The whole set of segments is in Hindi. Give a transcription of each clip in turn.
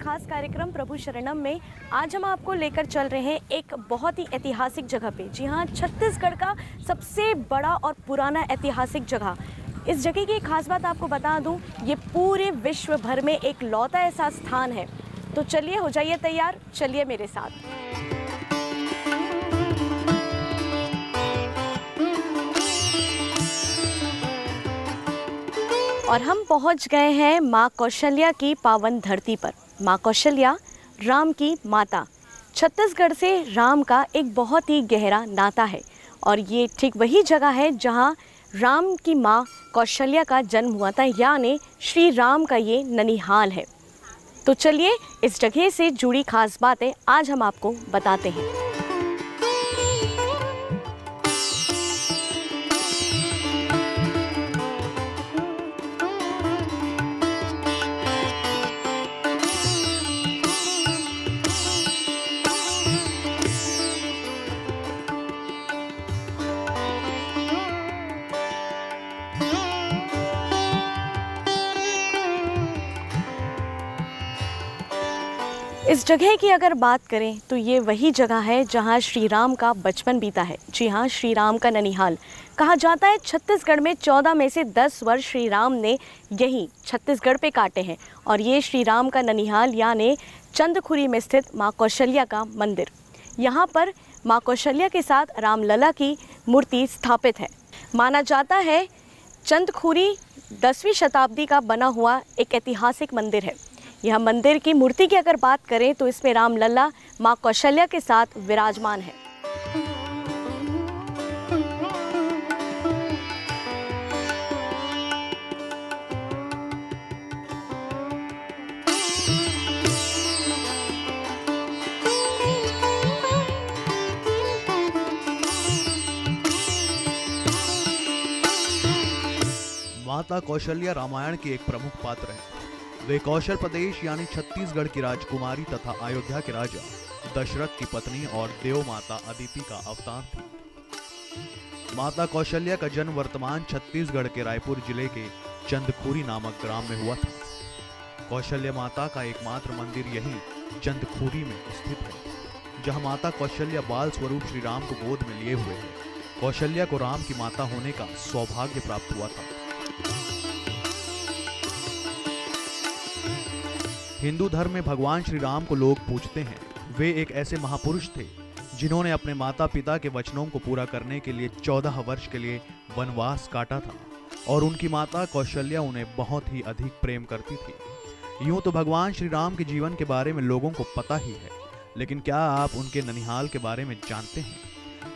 खास कार्यक्रम प्रभु शरणम में आज हम आपको लेकर चल रहे हैं एक बहुत ही ऐतिहासिक जगह पे। जी हाँ, छत्तीसगढ़ का सबसे बड़ा और पुराना ऐतिहासिक जगह। इस जगह की एक खास बात आपको बता दूं, ये पूरे विश्व भर में एक लौता ऐसा स्थान है। तो चलिए, हो जाइए तैयार, चलिए मेरे साथ। और हम पहुंच गए हैं माँ कौशल्या की पावन धरती पर। माँ कौशल्या राम की माता। छत्तीसगढ़ से राम का एक बहुत ही गहरा नाता है और ये ठीक वही जगह है जहां राम की माँ कौशल्या का जन्म हुआ था, यानी श्री राम का ये ननिहाल है। तो चलिए, इस जगह से जुड़ी खास बातें आज हम आपको बताते हैं। इस जगह की अगर बात करें तो ये वही जगह है जहां श्री राम का बचपन बीता है। जी हाँ, श्री राम का ननिहाल। कहा जाता है छत्तीसगढ़ में 14 में से 10 वर्ष श्री राम ने यहीं छत्तीसगढ़ पे काटे हैं और ये श्री राम का ननिहाल यानी चंदखुरी में स्थित माँ कौशल्या का मंदिर। यहाँ पर माँ कौशल्या के साथ रामलला की मूर्ति स्थापित है। माना जाता है चंदखुरी 10वीं शताब्दी का बना हुआ एक ऐतिहासिक मंदिर है। यह मंदिर की मूर्ति की अगर बात करें तो इसमें रामलला माँ कौशल्या के साथ विराजमान है। माता कौशल्या रामायण की एक प्रमुख पात्र है। वे कौशल प्रदेश यानी छत्तीसगढ़ की राजकुमारी तथा अयोध्या के राजा दशरथ की पत्नी और देव माता अदिति का अवतार थी। माता कौशल्या का जन्म वर्तमान छत्तीसगढ़ के रायपुर जिले के चंदखुरी नामक ग्राम में हुआ था। कौशल्या माता का एकमात्र मंदिर यही चंदखुरी में स्थित है, जहां माता कौशल्या बाल स्वरूप श्री राम को गोद में लिए हुए हैं। कौशल्या को राम की माता होने का सौभाग्य प्राप्त हुआ था। हिंदू धर्म में भगवान श्री राम को लोग पूजते हैं। वे एक ऐसे महापुरुष थे जिन्होंने अपने माता पिता के वचनों को पूरा करने के लिए 14 वर्ष के लिए वनवास काटा था और उनकी माता कौशल्या उन्हें बहुत ही अधिक प्रेम करती थी। यूं तो भगवान श्री राम के जीवन के बारे में लोगों को पता ही है, लेकिन क्या आप उनके ननिहाल के बारे में जानते हैं?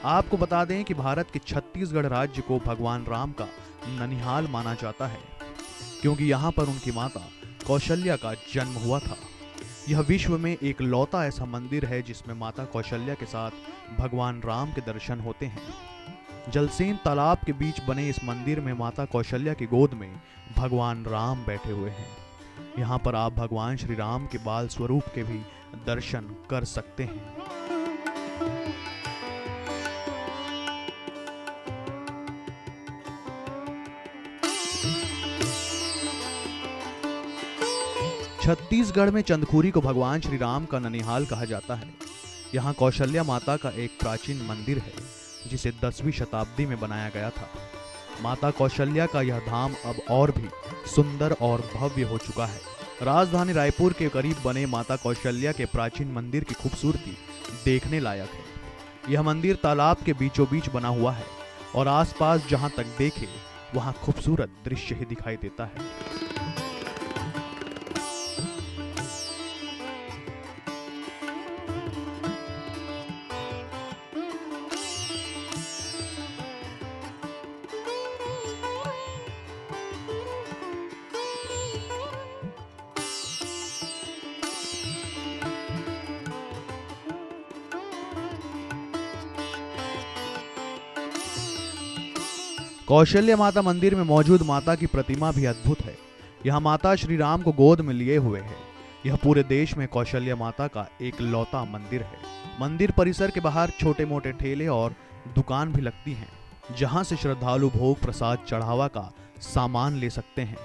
आपको बता दें कि भारत के छत्तीसगढ़ राज्य को भगवान राम का ननिहाल माना जाता है, क्योंकि यहाँ पर उनकी माता कौशल्या का जन्म हुआ था। यह विश्व में एक लौता ऐसा मंदिर है जिसमें माता कौशल्या के साथ भगवान राम के दर्शन होते हैं। जलसेन तालाब के बीच बने इस मंदिर में माता कौशल्या की गोद में भगवान राम बैठे हुए हैं। यहाँ पर आप भगवान श्री राम के बाल स्वरूप के भी दर्शन कर सकते हैं। छत्तीसगढ़ में चंदखुरी को भगवान श्री राम का ननिहाल कहा जाता है। यहाँ कौशल्या माता का एक प्राचीन मंदिर है जिसे 10वीं शताब्दी में बनाया गया था। माता कौशल्या का यह धाम अब और भी सुंदर और भव्य हो चुका है। राजधानी रायपुर के करीब बने माता कौशल्या के प्राचीन मंदिर की खूबसूरती देखने लायक है। यह मंदिर तालाब के बीचों बीच बना हुआ है और आसपास जहाँ तक देखे वहाँ खूबसूरत दृश्य ही दिखाई देता है। कौशल्या माता मंदिर में मौजूद माता की प्रतिमा भी अद्भुत है। यह माता श्री राम को गोद में लिए हुए है। यह पूरे देश में कौशल्या माता का एक लौता मंदिर है। मंदिर परिसर के बाहर छोटे मोटे ठेले और दुकान भी लगती हैं, जहां से श्रद्धालु भोग प्रसाद चढ़ावा का सामान ले सकते हैं।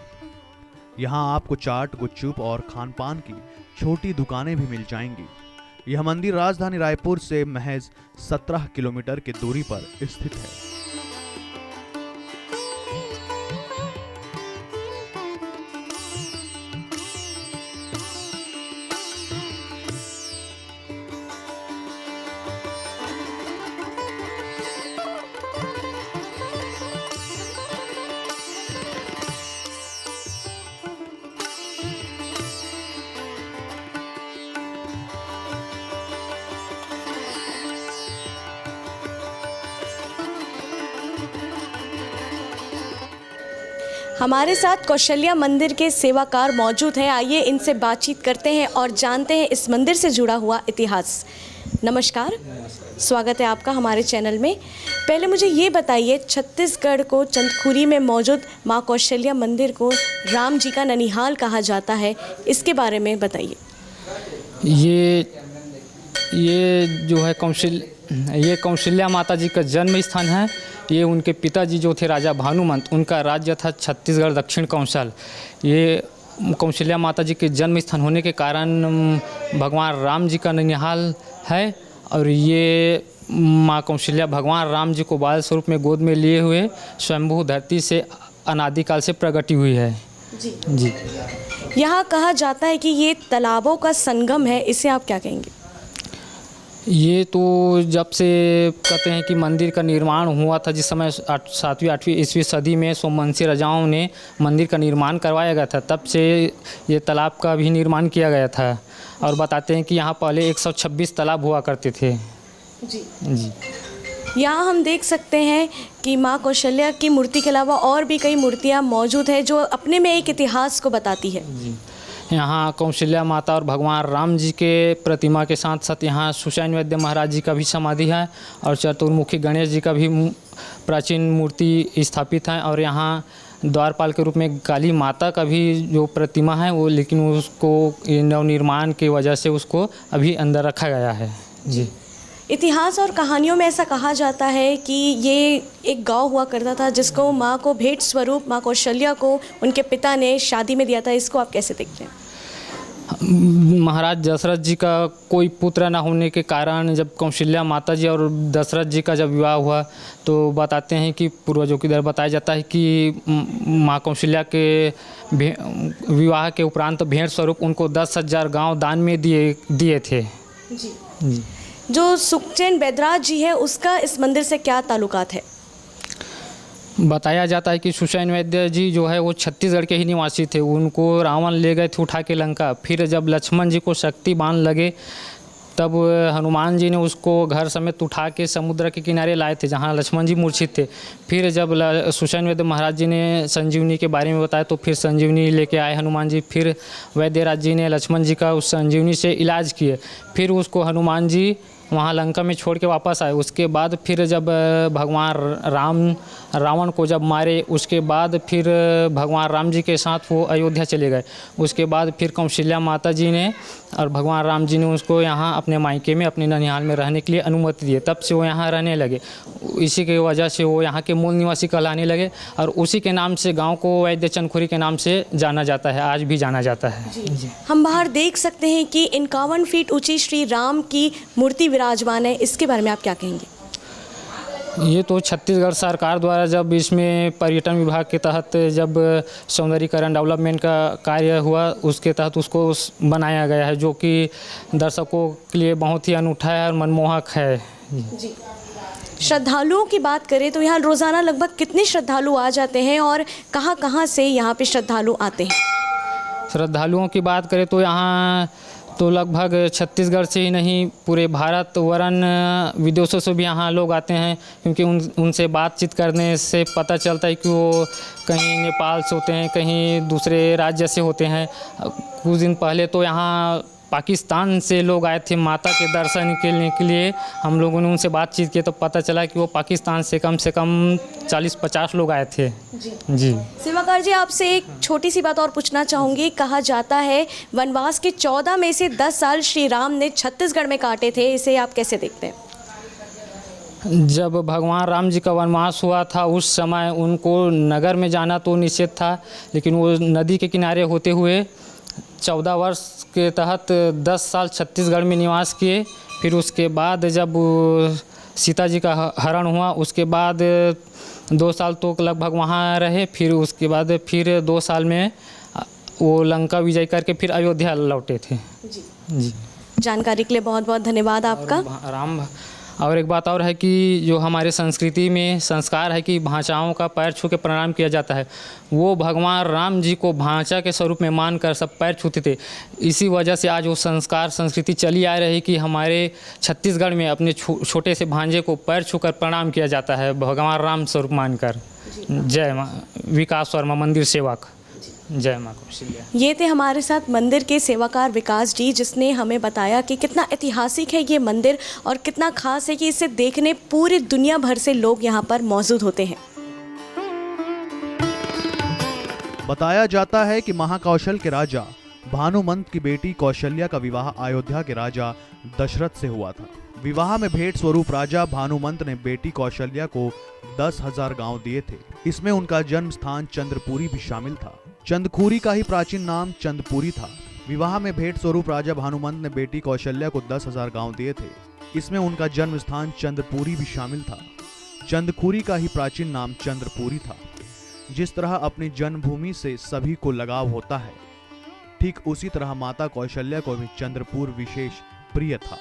यहाँ आपको चाट, गुपचुप और खान पान की छोटी दुकानें भी मिल जाएंगी। यह मंदिर राजधानी रायपुर से महज 17 किलोमीटर की दूरी पर स्थित है। हमारे साथ कौशल्या मंदिर के सेवाकार मौजूद हैं। आइए इनसे बातचीत करते हैं और जानते हैं इस मंदिर से जुड़ा हुआ इतिहास। नमस्कार, स्वागत है आपका हमारे चैनल में। पहले मुझे ये बताइए, छत्तीसगढ़ को चंदखुरी में मौजूद माँ कौशल्या मंदिर को राम जी का ननिहाल कहा जाता है, इसके बारे में बताइए। ये जो है कौशल्या माता जी का जन्म स्थान है। ये उनके पिताजी जो थे राजा भानुमंत, उनका राज्य था छत्तीसगढ़ दक्षिण कौशल। ये कौशल्या माता जी के जन्म स्थान होने के कारण भगवान राम जी का ननिहाल है। और ये माँ कौशल्या भगवान राम जी को बाल स्वरूप में गोद में लिए हुए स्वयंभू धरती से अनादिकाल से प्रगटी हुई है। जी। यहाँ कहा जाता है कि ये तालाबों का संगम है, इसे आप क्या कहेंगे? ये तो जब से कहते हैं कि मंदिर का निर्माण हुआ था, जिस समय 7वीं 8वीं ईस्वी सदी में सोमवंशी राजाओं ने मंदिर का निर्माण करवाया गया था, तब से ये तालाब का भी निर्माण किया गया था। और बताते हैं कि यहाँ पहले 126 तालाब हुआ करते थे। जी। यहाँ हम देख सकते हैं कि माँ कौशल्या की मूर्ति के अलावा और भी कई मूर्तियाँ मौजूद हैं जो अपने में एक इतिहास को बताती है। जी। यहाँ कौशल्या माता और भगवान राम जी के प्रतिमा के साथ साथ यहाँ सुषैन वैद्य महाराज जी का भी समाधि है और चतुर्मुखी गणेश जी का भी प्राचीन मूर्ति स्थापित है। और यहाँ द्वारपाल के रूप में काली माता का भी जो प्रतिमा है वो, लेकिन उसको नवनिर्माण की वजह से उसको अभी अंदर रखा गया है। जी। इतिहास और कहानियों में ऐसा कहा जाता है कि ये एक गांव हुआ करता था जिसको माँ को भेंट स्वरूप माँ कौशल्या को उनके पिता ने शादी में दिया था। इसको आप कैसे देखते हैं? महाराज दशरथ जी का कोई पुत्र न होने के कारण जब कौशल्या माता जी और दशरथ जी का जब विवाह हुआ तो बताते हैं कि पूर्वजों की तरह बताया जाता है कि माँ कौशल्या के विवाह के उपरांत भेंट स्वरूप उनको 10,000 गांव दान में दिए थे। जी। जो सुखचैन बैदराज जी है उसका इस मंदिर से क्या ताल्लुकात है? बताया जाता है कि सुषैन वैद्य जी जो है वो छत्तीसगढ़ के ही निवासी थे। उनको रावण ले गए थे उठा के लंका। फिर जब लक्ष्मण जी को शक्ति बाण लगे तब हनुमान जी ने उसको घर समेत उठा के समुद्र के किनारे लाए थे जहाँ लक्ष्मण जी मूर्छित थे। फिर जब सुषैन वैद्य महाराज जी ने संजीवनी के बारे में बताया तो फिर संजीवनी लेके आए हनुमान जी। फिर वैद्यराज जी ने लक्ष्मण जी का उस संजीवनी से इलाज किए। फिर उसको हनुमान जी वहाँ लंका में छोड़ के वापस आए। उसके बाद फिर जब भगवान रावण को जब मारे, उसके बाद फिर भगवान राम जी के साथ वो अयोध्या चले गए। उसके बाद फिर कौशल्या माता जी ने और भगवान राम जी ने उसको यहाँ अपने मायके में अपने ननिहाल में रहने के लिए अनुमति दी। तब से वो यहाँ रहने लगे। इसी की वजह से वो यहाँ के मूल निवासी कहलाने लगे और उसी के नाम से गांव को वैद्य चंदखुरी के नाम से जाना जाता है, आज भी जाना जाता है। जी। हम बाहर देख सकते हैं कि 51 फीट ऊंची श्री राम की मूर्ति विराजमान है, इसके बारे में आप क्या कहेंगे? ये तो छत्तीसगढ़ सरकार द्वारा जब इसमें पर्यटन विभाग के तहत जब सौंदर्यीकरण डेवलपमेंट का कार्य हुआ उसके तहत उसको बनाया गया है, जो कि दर्शकों के लिए बहुत ही अनूठा है और मनमोहक है। जी। श्रद्धालुओं की बात करें तो यहाँ रोज़ाना लगभग कितने श्रद्धालु आ जाते हैं और कहाँ से यहाँ पे श्रद्धालु आते हैं? श्रद्धालुओं की बात करें तो यहाँ तो लगभग छत्तीसगढ़ से ही नहीं पूरे भारत वरन विदेशों से भी यहाँ लोग आते हैं, क्योंकि उनसे बातचीत करने से पता चलता है कि वो कहीं नेपाल से होते हैं, कहीं दूसरे राज्य से होते हैं। कुछ दिन पहले तो यहाँ पाकिस्तान से लोग आए थे माता के दर्शन करने के लिए। हम लोगों ने उनसे बातचीत की तो पता चला कि वो पाकिस्तान से कम 40-50 लोग आए थे। जी। सेवाकार जी, आपसे एक छोटी सी बात और पूछना चाहूँगी। कहा जाता है वनवास के 14 में से 10 साल श्री राम ने छत्तीसगढ़ में काटे थे, इसे आप कैसे देखते हैं? जब भगवान राम जी का वनवास हुआ था उस समय उनको नगर में जाना तो निषेध था, लेकिन वो नदी के किनारे होते हुए 14 वर्ष के तहत 10 साल छत्तीसगढ़ में निवास किए। फिर उसके बाद जब सीता जी का हरण हुआ, उसके बाद 2 साल तो लगभग वहाँ रहे। फिर उसके बाद फिर 2 साल में वो लंका विजय करके फिर अयोध्या लौटे थे। जी जानकारी के लिए बहुत बहुत धन्यवाद आपका। और एक बात और है कि जो हमारे संस्कृति में संस्कार है कि भाषाओं का पैर छू के प्रणाम किया जाता है, वो भगवान राम जी को भाषा के स्वरूप में मानकर सब पैर छूते थे। इसी वजह से आज वो संस्कार संस्कृति चली आ रही कि हमारे छत्तीसगढ़ में अपने छोटे से भांजे को पैर छूकर प्रणाम किया जाता है भगवान राम स्वरूप मानकर। जय माँ विकास वर्मा, मंदिर सेवक। जय माँ कौशल्या। ये थे हमारे साथ मंदिर के सेवाकार विकास जी, जिसने हमें बताया कि कितना ऐतिहासिक है ये मंदिर और कितना खास है कि इसे देखने पूरी दुनिया भर से लोग यहाँ पर मौजूद होते हैं। बताया जाता है कि महाकौशल के राजा भानुमंत की बेटी कौशल्या का विवाह अयोध्या के राजा दशरथ से हुआ था। विवाह में भेंट स्वरूप राजा भानुमंत ने बेटी कौशल्या को 10,000 गांव दिए थे। इसमें उनका जन्म स्थान चंद्रपुरी भी शामिल था। चंदखुरी का ही प्राचीन नाम चंदपुरी था। विवाह में भेंट स्वरूप राजा भानुमंत ने बेटी कौशल्या को 10,000 गांव दिए थे। इसमें उनका जन्म स्थान चंद्रपुरी भी शामिल था। चंदखुरी का ही प्राचीन नाम चंद्रपुरी था। जिस तरह अपनी जन्मभूमि से सभी को लगाव होता है, ठीक उसी तरह माता कौशल्या को भी चंद्रपुर विशेष प्रिय था।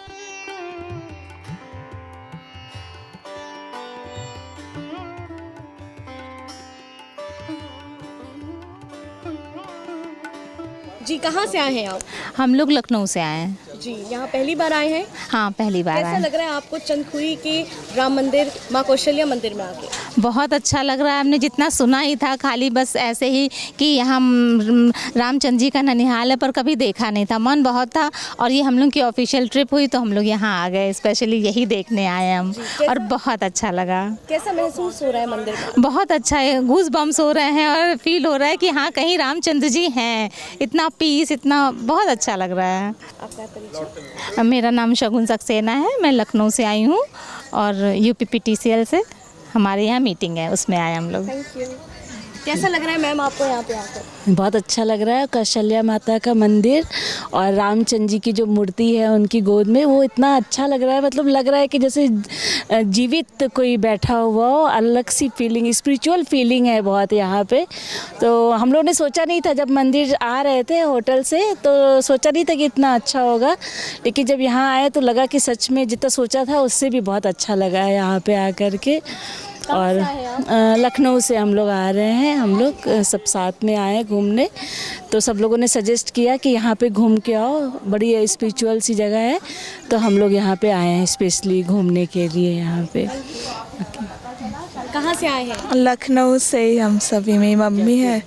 जी कहाँ से आए हैं आप? हम लोग लखनऊ से आए हैं। जी यहाँ पहली बार आए हैं? हाँ पहली बार कैसा आए हैं। लग रहा है आपको चंदखुरी के राम मंदिर माँ कौशल्या मंदिर में आके? बहुत अच्छा लग रहा है। हमने जितना सुना ही था खाली बस ऐसे ही कि यहाँ रामचंद्र जी का ननिहाल है, पर कभी देखा नहीं था। मन बहुत था और ये हम लोग की ऑफिशियल ट्रिप हुई तो हम लोग यहाँ आ गए, स्पेशली यही देखने आए हम और बहुत अच्छा लगा। कैसा महसूस हो रहा है मंदिर में? बहुत अच्छा है, गूज बम्स हो रहे हैं और फील हो रहा है कि हाँ कहीं रामचंद्र जी हैं। इतना पीस, इतना बहुत अच्छा लग रहा है। आपका परिचय? मेरा नाम शगुन सक्सेना है, मैं लखनऊ से आई हूँ और UPPTCL से हमारे यहाँ मीटिंग है, उसमें आए हम लोग। Thank you. कैसा लग रहा है मैम आपको यहाँ पे आकर? बहुत अच्छा लग रहा है। कौशल्या माता का मंदिर और रामचंद्र जी की जो मूर्ति है उनकी गोद में, वो इतना अच्छा लग रहा है। मतलब लग रहा है कि जैसे जीवित कोई बैठा हुआ हो। अलग सी फीलिंग, स्पिरिचुअल फीलिंग है बहुत यहाँ पे। तो हम लोगों ने सोचा नहीं था, जब मंदिर आ रहे थे होटल से तो सोचा नहीं था कि इतना अच्छा होगा, लेकिन जब यहाँ आए तो लगा कि सच में जितना सोचा था उससे भी बहुत अच्छा लगा है यहाँ पे आकर के। और लखनऊ से हम लोग आ रहे हैं, हम लोग सब साथ में आए घूमने। तो सब लोगों ने सजेस्ट किया कि यहाँ पे घूम के आओ, बड़ी स्पिरिचुअल सी जगह है, तो हम लोग यहाँ पे आए हैं स्पेशली घूमने के लिए यहाँ पे। कहाँ से आए हैं? लखनऊ से ही हम सभी, मेरी मम्मी है,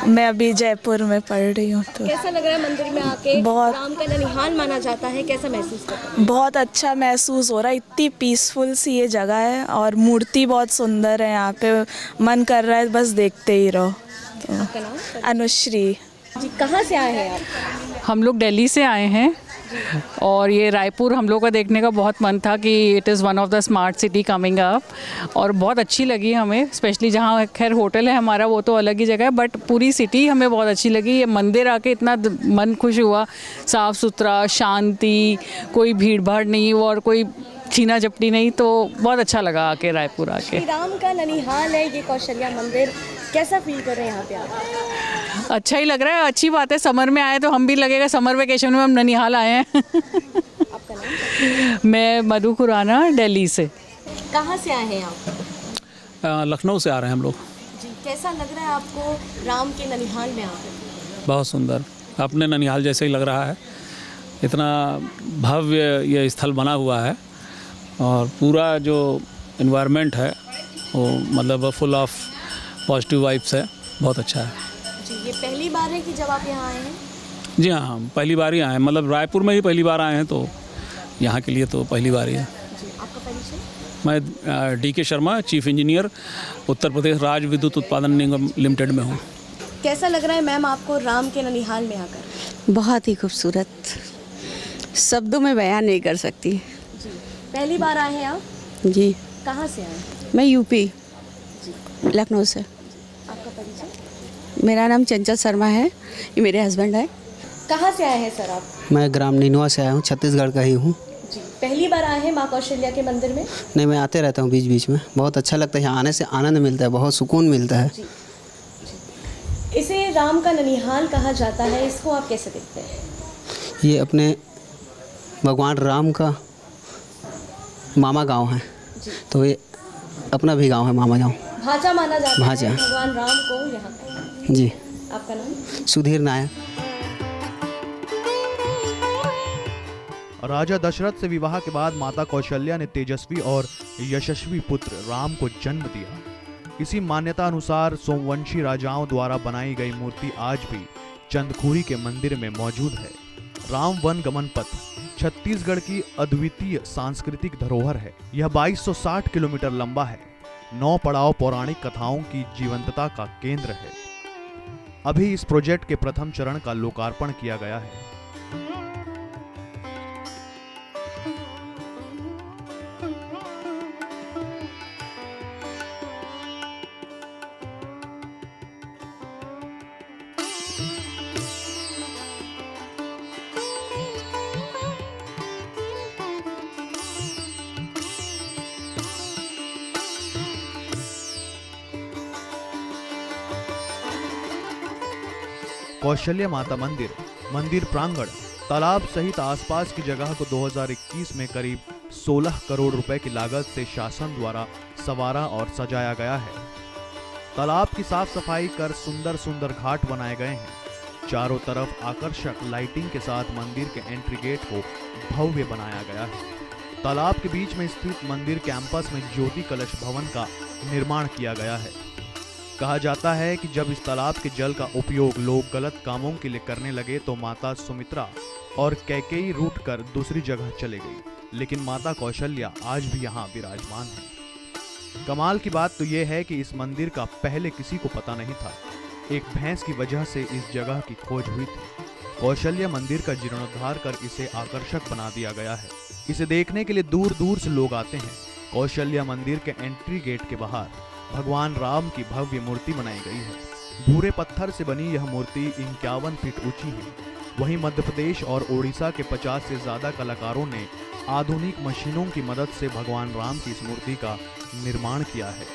मैं अभी जयपुर में पढ़ रही हूँ। तो कैसा लग रहा है मंदिर में आके? बहुत। राम का ननिहाल माना जाता है, कैसा महसूस करते हैं? बहुत अच्छा महसूस हो रहा है। इतनी पीसफुल सी ये जगह है और मूर्ति बहुत सुंदर है यहाँ पे। मन कर रहा है बस देखते ही रहो। तो आपका नाम? अनुश्री। जी कहाँ से आए हैं आप? हम लोग दिल्ली से आए हैं और ये रायपुर हम लोग का देखने का बहुत मन था कि it is one of the smart city coming up, और बहुत अच्छी लगी हमें। स्पेशली जहाँ खैर होटल है हमारा वो तो अलग ही जगह है, बट पूरी सिटी हमें बहुत अच्छी लगी। ये मंदिर आके इतना मन खुश हुआ, साफ़ सुथरा, शांति, कोई भीड़ भाड़ नहीं और कोई छीना झपटी नहीं, तो बहुत अच्छा लगा आके रायपुर आके। श्री राम का ननिहाल है ये कौशल्या मंदिर, कैसा फील कर रहे हैं यहाँ पे आप? अच्छा ही लग रहा है, अच्छी बात है। समर में आए तो हम भी लगेगा समर वेकेशन में हम ननिहाल आए हैं। आपका नाम? मैं मधु खुराना, दिल्ली से। कहाँ से आए हैं आप? लखनऊ से आ रहे हैं हम लोग। जी कैसा लग रहा है आपको राम के ननिहाल में आकर? बहुत सुंदर, अपने ननिहाल जैसे ही लग रहा है। इतना भव्य ये स्थल बना हुआ है और पूरा जो इन्वायरमेंट है वो मतलब फुल ऑफ पॉजिटिव वाइब्स है, बहुत अच्छा है। जी ये पहली बार है कि जब आप यहाँ आए हैं? जी हाँ, हम पहली बार ही आए हैं, मतलब रायपुर में ही पहली बार आए हैं, तो यहाँ के लिए तो पहली बार ही है। जी आपका परिचय? मैं DK Sharma, chief engineer, Uttar Pradesh राज्य विद्युत उत्पादन निगम लिमिटेड में हूँ। कैसा लग रहा है मैम आपको राम के ननिहाल में आकर? बहुत ही खूबसूरत, शब्दों में बयान नहीं कर सकती। जी पहली बार आए हैं आप? जी। कहाँ से आए? मैं यूपी लखनऊ से। आपका परिचय? मेरा नाम चंचल शर्मा है, ये मेरे हस्बैंड है। कहाँ से आए हैं सर आप? मैं ग्राम निनवा से आया हूँ, छत्तीसगढ़ का ही हूँ। जी, पहली बार आए हैं माँ कौशल्या के मंदिर में? नहीं, मैं आते रहता हूँ बीच बीच में। बहुत अच्छा लगता है, यहाँ आने से आनंद मिलता है, बहुत सुकून मिलता है। जी, जी। इसे राम का ननिहाल कहा जाता है, इसको आप कैसे देखते हैं? ये अपने भगवान राम का मामा गांव है, तो ये अपना भी गांव है, मामा गांव। भांजा माना जाता भांजा। है भगवान राम को यहाँ का। जी। आपका नाम? सुधीर नायक। राजा दशरथ से विवाह के बाद माता कौशल्या ने तेजस्वी और यशस्वी पुत्र राम को जन्म दिया। इसी मान्यता अनुसार सोमवंशी राजाओं द्वारा बनाई गई मूर्ति आज भी चंदखुरी के मंदिर में मौजूद है। राम वन गमन पथ छत्तीसगढ़ की अद्वितीय सांस्कृतिक धरोहर है। यह 2260 किलोमीटर लंबा है। 9 पड़ाव पौराणिक कथाओं की जीवंतता का केंद्र है। अभी इस प्रोजेक्ट के प्रथम चरण का लोकार्पण किया गया है। कौशल्या माता मंदिर, मंदिर प्रांगण, तालाब सहित आसपास की जगह को 2021 में करीब 16 करोड़ रुपए की लागत से शासन द्वारा संवारा और सजाया गया है। तालाब की साफ सफाई कर सुंदर सुंदर घाट बनाए गए हैं। चारों तरफ आकर्षक लाइटिंग के साथ मंदिर के एंट्री गेट को भव्य बनाया गया है। तालाब के बीच में स्थित मंदिर कैंपस में ज्योति कलश भवन का निर्माण किया गया है। कहा जाता है कि जब इस तालाब के जल का उपयोग लोग गलत कामों के लिए करने लगे तो माता सुमित्रा और कैकेयी रूठ कर दूसरी जगह चले गई, लेकिन माता कौशल्या आज भी यहाँ विराजमान है। कमाल की बात तो यह है कि इस मंदिर का पहले किसी को पता नहीं था। एक भैंस की वजह से इस जगह की खोज हुई थी। कौशल्या मंदिर का जीर्णोद्धार कर इसे आकर्षक बना दिया गया है। इसे देखने के लिए दूर दूर से लोग आते हैं। कौशल्या मंदिर के एंट्री गेट के बाहर भगवान राम की भव्य मूर्ति बनाई गई है। भूरे पत्थर से बनी यह मूर्ति 51 फीट ऊंची है। वहीं मध्य प्रदेश और ओडिशा के 50 से ज्यादा कलाकारों ने आधुनिक मशीनों की मदद से भगवान राम की इस मूर्ति का निर्माण किया है।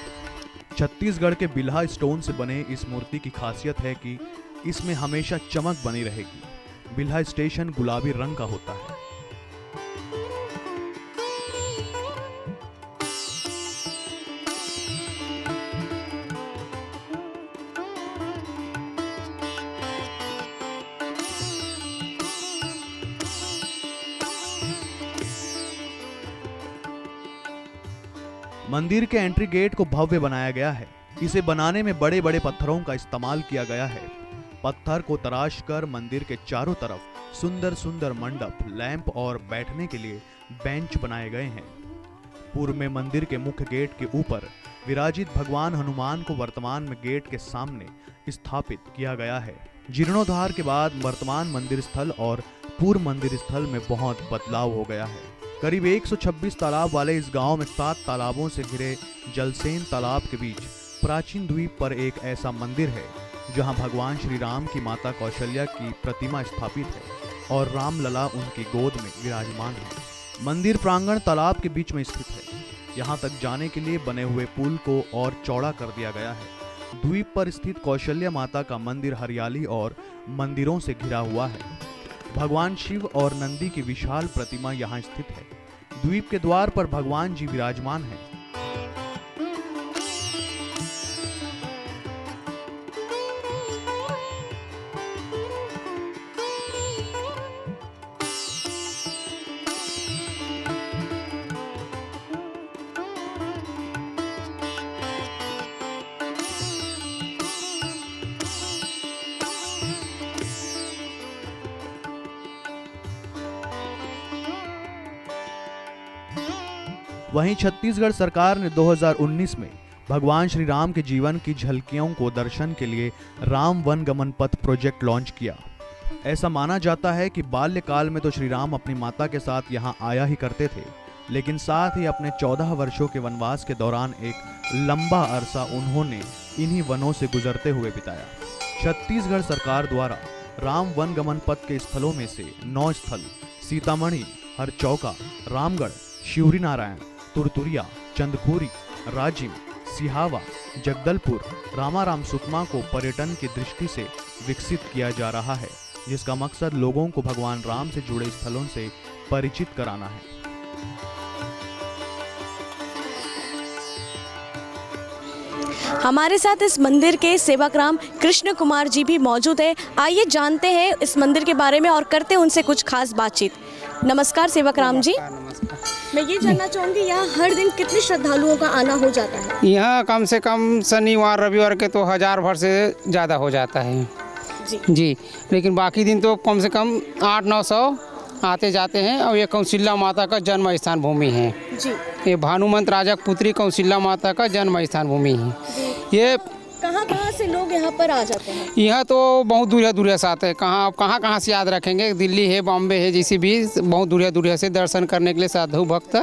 छत्तीसगढ़ के बिल्हा स्टोन से बने इस मूर्ति की खासियत है कि इसमें हमेशा चमक बनी रहेगी। बिल्हा स्टेशन गुलाबी रंग का होता है। मंदिर के एंट्री गेट को भव्य बनाया गया है। इसे बनाने में बड़े बड़े पत्थरों का इस्तेमाल किया गया है। पत्थर को तराश कर मंदिर के चारों तरफ सुंदर सुंदर मंडप, लैंप और बैठने के लिए बेंच बनाए गए हैं। पूर्व में मंदिर के मुख्य गेट के ऊपर विराजित भगवान हनुमान को वर्तमान में गेट के सामने स्थापित किया गया है। जीर्णोद्धार के बाद वर्तमान मंदिर स्थल और पूर्व मंदिर स्थल में बहुत बदलाव हो गया है। करीब 126 तालाब वाले इस गांव में 7 तालाबों से घिरे जलसेन तालाब के बीच प्राचीन द्वीप पर एक ऐसा मंदिर है जहां भगवान श्री राम की माता कौशल्या की प्रतिमा स्थापित है और रामलला उनकी गोद में विराजमान है। मंदिर प्रांगण तालाब के बीच में स्थित है। यहां तक जाने के लिए बने हुए पुल को और चौड़ा कर दिया गया है। द्वीप पर स्थित कौशल्या माता का मंदिर हरियाली और मंदिरों से घिरा हुआ है। भगवान शिव और नंदी की विशाल प्रतिमा यहाँ स्थित है। द्वीप के द्वार पर भगवान जी विराजमान हैं। वहीं छत्तीसगढ़ सरकार ने 2019 में भगवान श्री राम के जीवन की झलकियों को दर्शन के लिए राम वन गमन पथ प्रोजेक्ट लॉन्च किया। ऐसा माना जाता है कि बाल्यकाल में तो श्री राम अपनी माता के साथ यहाँ आया ही करते थे, लेकिन साथ ही अपने 14 वर्षों के वनवास के दौरान एक लंबा अरसा उन्होंने इन्हीं वनों से गुजरते हुए बिताया। छत्तीसगढ़ सरकार द्वारा राम वन गमन पथ के स्थलों में से 9 स्थल सीतामढ़ी, हरचौका, रामगढ़, शिवरी नारायण, तुरतुरिया, चंदखुरी, राजिम, सिहावा, जगदलपुर, रामाराम सुकमा को पर्यटन की दृष्टि से विकसित किया जा रहा है, जिसका मकसद लोगों को भगवान राम से जुड़े स्थलों से परिचित कराना है। हमारे साथ इस मंदिर के सेवकराम कृष्ण कुमार जी भी मौजूद है। आइए जानते हैं इस मंदिर के बारे में और करते हैं उनसे कुछ खास बातचीत। नमस्कार सेवकराम जी। मैं ये जानना चाहूँगी यहाँ हर दिन कितने श्रद्धालुओं का आना हो जाता है? यहाँ कम से कम शनिवार रविवार के तो 1000 भर से ज़्यादा हो जाता है जी। लेकिन बाकी दिन तो कम से कम 800-900 आते जाते हैं। और ये कौशल्या माता का जन्म स्थान भूमि है जी। ये भानुमंत राजा पुत्री कौशल्या माता का जन्म स्थान भूमि है। ये कहाँ से लोग यहाँ पर आ जाते हैं? यहाँ तो बहुत दूरिया से आते हैं। कहाँ से याद रखेंगे, दिल्ली है, बॉम्बे है, जैसी भी बहुत दूरिया से दर्शन करने के लिए साधु भक्त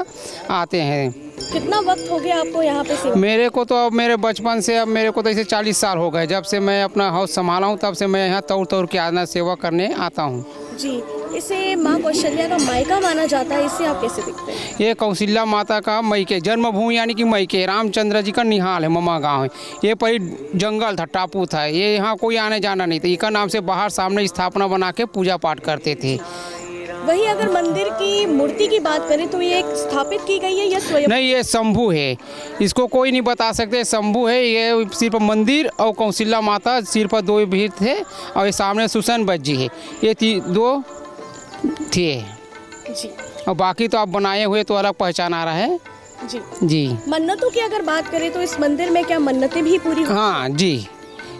आते हैं। कितना वक्त हो गया आपको यहाँ पे सेवा? मेरे को तो अब मेरे बचपन से अब मेरे को तो ऐसे 40 साल हो गए। जब से मैं अपना हाउस संभाला हूँ तब से मैं यहाँ तौर के आना सेवा करने आता हूँ जी। इसे माँ कौशल्या का मायका माना जाता है, इससे आप कैसे दिखते हैं? ये कौशल्या माता का मैके जन्मभूमि यानी कि मैके रामचंद्र जी का निहाल है, ममा गांव है। ये पहले जंगल था, टापू था, ये यहाँ कोई आने जाना नहीं था। इसका नाम से बाहर सामने स्थापना बना के पूजा पाठ करते थे। वही अगर मंदिर की मूर्ति की बात करें तो ये स्थापित की गई है या स्वयं? नहीं, ये शंभू है, इसको कोई नहीं बता सकते। शंभू है, ये सिर्फ मंदिर और कौशल्या माता सिर्फ 2 भीड़ थे और ये सामने सुसन बज जी है, ये 2 थे जी। और बाकी तो आप बनाए हुए तो अलग पहचान आ रहा है जी। मन्नतों की अगर बात करें तो इस मंदिर में क्या मन्नतें भी पूरी होती हैं? हाँ जी,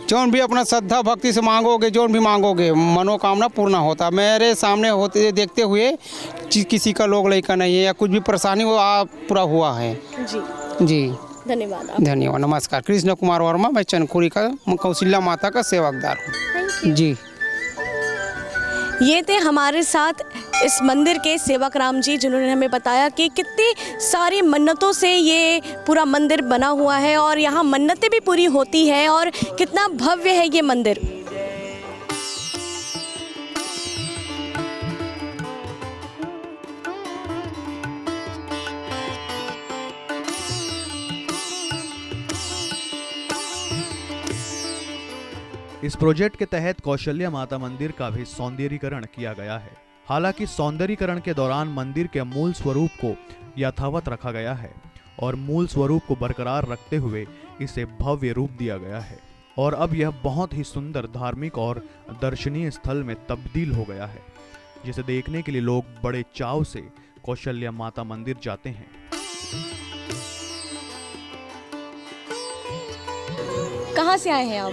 जौन भी अपना श्रद्धा भक्ति से मांगोगे, जौन भी मांगोगे मनोकामना पूर्ण होता। मेरे सामने होते देखते हुए किसी का लोग लड़का नहीं है या कुछ भी परेशानी हो पूरा हुआ है जी। धन्यवाद। धन्यवाद। नमस्कार, कृष्ण कुमार वर्मा, मैं चंदखुरी का कौशल्या माता का सेवकदार हूँ जी। ये थे हमारे साथ इस मंदिर के सेवकराम जी, जिन्होंने हमें बताया कि कितनी सारी मन्नतों से ये पूरा मंदिर बना हुआ है और यहाँ मन्नतें भी पूरी होती है और कितना भव्य है ये मंदिर। इस प्रोजेक्ट के तहत कौशल्या माता मंदिर का भी सौंदर्यीकरण किया गया है। हालांकि सौंदर्यीकरण के दौरान मंदिर के मूल स्वरूप को यथावत रखा गया है और मूल स्वरूप को बरकरार रखते हुए इसे भव्य रूप दिया गया है और अब यह बहुत ही सुंदर धार्मिक और दर्शनीय स्थल में तब्दील हो गया है, जिसे देखने के लिए लोग बड़े चाव से कौशल्या माता मंदिर जाते हैं। कहाँ से आए हैं आप?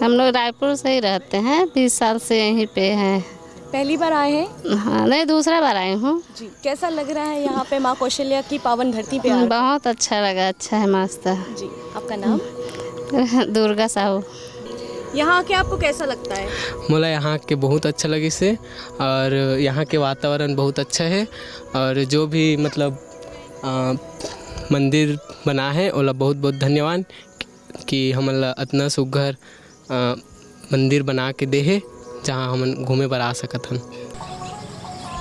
हम लोग रायपुर से ही रहते हैं, 20 साल से यहीं पे हैं। पहली बार आए हैं? हाँ, नहीं, दूसरा बार आई हूँ जी। कैसा लग रहा है यहाँ पे माँ कौशल्या की पावन धरती पे आकर? बहुत अच्छा लगा, अच्छा है, मस्त है जी। आपका नाम? दुर्गा साहू। यहाँ के आपको कैसा लगता है? मुझे यहाँ के बहुत अच्छा लगे से, और यहाँ के वातावरण बहुत अच्छा है और जो भी मतलब मंदिर बना है ओला बहुत बहुत धन्यवाद कि हमला इतना सुघर मंदिर बना के दे है जहाँ हम घूमे पर आ सकत हन।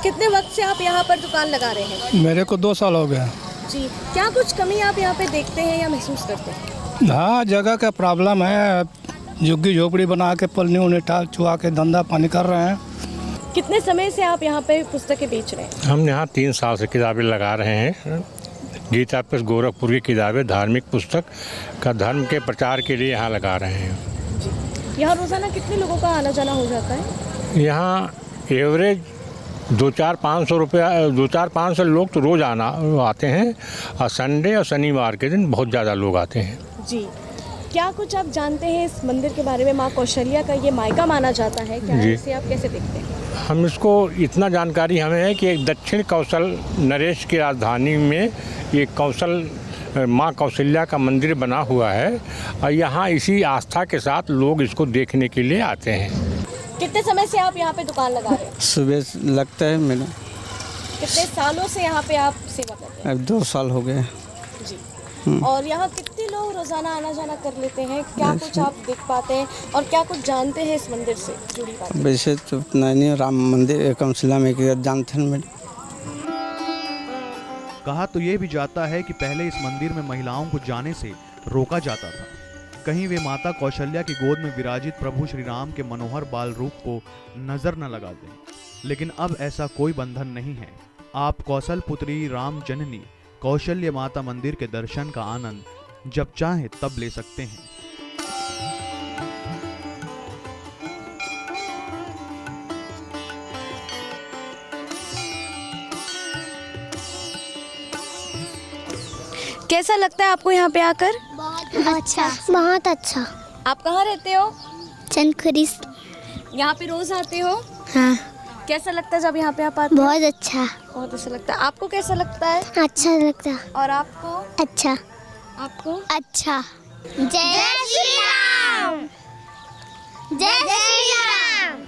कितने वक्त से आप यहाँ पर दुकान लगा रहे हैं? मेरे को 2 साल हो गया जी। क्या कुछ कमी आप यहाँ पे देखते हैं या महसूस करते हैं? हाँ, जगह का प्रॉब्लम है। झुग्गी झोपड़ी बना के पलनी उन्हें टाल चुआ के धंधा पानी कर रहे हैं। कितने समय से आप यहाँ पे पुस्तकें बेच रहे हैं? हम यहाँ 3 साल से किताबें लगा रहे हैं। गीता प्रेस गोरखपुर की किताबें, धार्मिक पुस्तक का धर्म के प्रचार के लिए यहाँ लगा रहे हैं। यहाँ रोज़ाना कितने लोगों का आना जाना हो जाता है? यहाँ एवरेज 2-4-500 लोग तो रोज़ आते हैं और संडे और शनिवार के दिन बहुत ज़्यादा लोग आते हैं जी। क्या कुछ आप जानते हैं इस मंदिर के बारे में? माँ कौशल्या का ये मायका माना जाता है, क्या है? इसे आप कैसे देखते हैं? हम इसको इतना जानकारी हमें है कि दक्षिण कौशल नरेश की राजधानी में ये माँ कौशल्या का मंदिर बना हुआ है और यहाँ इसी आस्था के साथ लोग इसको देखने के लिए आते हैं। कितने समय से आप यहाँ पे दुकान लगा रहे हैं? सुबह लगता है मेरा। कितने सालों से यहाँ पे आप सेवा करते हैं? अब 2 साल हो गए जी। और यहाँ कितने लोग रोजाना आना जाना कर लेते हैं, क्या कुछ आप देख पाते हैं और क्या कुछ जानते हैं इस मंदिर से जुड़ी बातें? वैसे तो नहीं, राम मंदिर कौशल्या में जानते हैं। कहा तो ये भी जाता है कि पहले इस मंदिर में महिलाओं को जाने से रोका जाता था, कहीं वे माता कौशल्या की गोद में विराजित प्रभु श्री राम के मनोहर बाल रूप को नजर न लगा दें। लेकिन अब ऐसा कोई बंधन नहीं है। आप कौशल पुत्री राम जननी कौशल्य माता मंदिर के दर्शन का आनंद जब चाहे तब ले सकते हैं। कैसा लगता है आपको यहाँ पे आकर? अच्छा, बहुत अच्छा। आप कहाँ रहते हो? चंदखुरी। यहाँ पे रोज आते हो? हाँ। कैसा लगता है जब यहाँ पे आप आते हो? बहुत अच्छा। बहुत अच्छा लगता है। आपको कैसा लगता है? अच्छा लगता है। और आपको? अच्छा। आपको? अच्छा। जय श्री राम। जय श्री राम।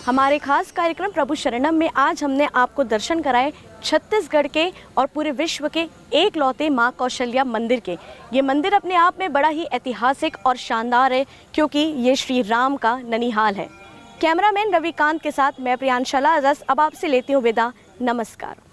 हमारे खास कार्यक्रम प्रभु शरणम में आज हमने आपको दर्शन कराए छत्तीसगढ़ के और पूरे विश्व के एकलौते माँ कौशल्या मंदिर के। ये मंदिर अपने आप में बड़ा ही ऐतिहासिक और शानदार है, क्योंकि ये श्री राम का ननिहाल है। कैमरामैन रविकांत के साथ मैं प्रियांशला अजस अब आपसे लेती हूँ विदा। नमस्कार।